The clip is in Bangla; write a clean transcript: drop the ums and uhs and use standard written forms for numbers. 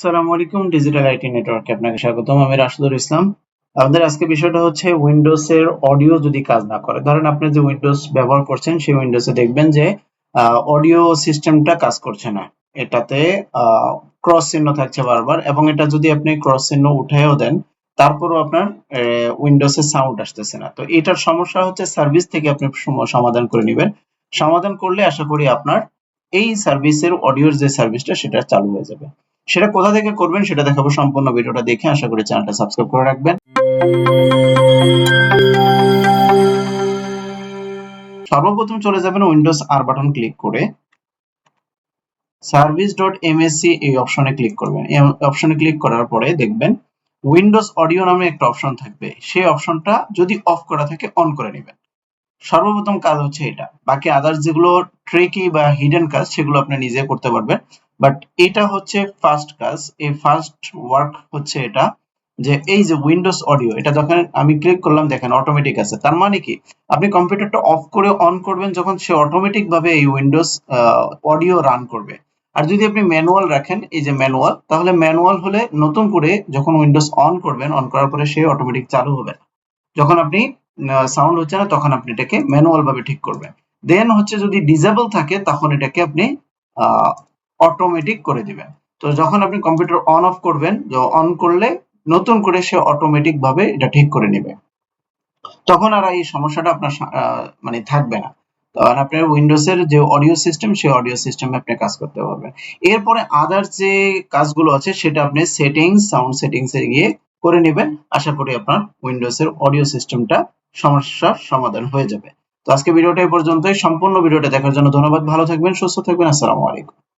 আসসালামু আলাইকুম, ডিজিটাল আইটি নেটওয়ার্কে আপনাকে স্বাগতম। আমি রাশেদুল ইসলাম। আমাদের আজকে বিষয়টা হচ্ছে উইন্ডোজ এর অডিও যদি কাজ না করে। ধরেন আপনি যে উইন্ডোজ ব্যবহার করছেন সেই উইন্ডোজে দেখবেন যে অডিও সিস্টেমটা কাজ করছে না। এটাতে ক্রস চিহ্ন থাকছে বারবার, এবং এটা যদি আপনি ক্রস চিহ্ন উঠায়ও দেন তারপরও আপনার উইন্ডোজে সাউন্ড আসতেছে না। তো এটার সমস্যা হচ্ছে সার্ভিস থেকে আপনি সমাধান করে নেবেন। সমাধান করলে আশা করি আপনার এই সার্ভিসের অডিওর যে সার্ভিসটা সেটা চালু হয়ে যাবে। সেটা কোথা থেকে করবেন সেটা দেখাবো। সম্পূর্ণ ভিডিওটা দেখে আশা করি চ্যানেলটা সাবস্ক্রাইব করে রাখবেন। সর্বপ্রথম চলে যাবেন উইন্ডোজ আর বাটন ক্লিক করে সার্ভিস.msc এই অপশনে ক্লিক করবেন। এই অপশনে ক্লিক করার পরে দেখবেন উইন্ডোজ অডিও নামে একটা অপশন থাকবে। সেই অপশনটা যদি অফ করা থাকে অন করে নেবেন। সর্বপ্রথম কাজ হচ্ছে এটা। বাকি আদার্স যেগুলো ট্রিকি বা হিডেন কাজ সেগুলো আপনি নিজে করতে পারবেন, বাট এটা হচ্ছে ফার্স্ট কাজ। এই ফার্স্ট ওয়ার্ক হচ্ছে এটা, যে এই যে উইন্ডোজ অডিও, এটা যখন আমি ক্লিক করলাম দেখেন অটোমেটিক আছে। তার মানে কি, আপনি কম্পিউটারটা অফ করে অন করবেন যখন, সে অটোমেটিক ভাবে এই উইন্ডোজ অডিও রান করবে। আর যদি আপনি ম্যানুয়াল রাখেন, এই যে ম্যানুয়াল, তাহলে ম্যানুয়াল হলে নতুন করে যখন উইন্ডোজ অন করবেন, অন করার পরে সে অটোমেটিক চালু হবে। যখন আপনি সাউন্ড হচ্ছে না তখন আপনি এটাকে ম্যানুয়াল ভাবে ঠিক করবেন। দেন হচ্ছে যদি ডিসেবল থাকে তখন এটাকে আপনি অটোমেটিক করে দিবেন। তো যখন আপনি কম্পিউটার অন অফ করবেন, অন করলে নতুন করে সে অটোমেটিক ভাবে এটা ঠিক করে নেবে। তখন আর এই সমস্যাটা আপনার মানে থাকবে না। তখন আপনার উইন্ডোজের যে অডিও সিস্টেম, সেই অডিও সিস্টেমে আপনি কাজ করতে পারবেন। এরপরে আদার্স যে কাজগুলো আছে সেটা আপনি সেটিংস, সাউন্ড সেটিংস এ গিয়ে করে নেবেন। আশা করি আপনার উইন্ডোজের অডিও সিস্টেমটা সমস্যার সমাধান হয়ে যাবে। তো আজকে ভিডিওটা এই পর্যন্তই। সম্পূর্ণ ভিডিওটা দেখার জন্য ধন্যবাদ। ভালো থাকবেন, সুস্থ থাকবেন। আসসালামু আলাইকুম।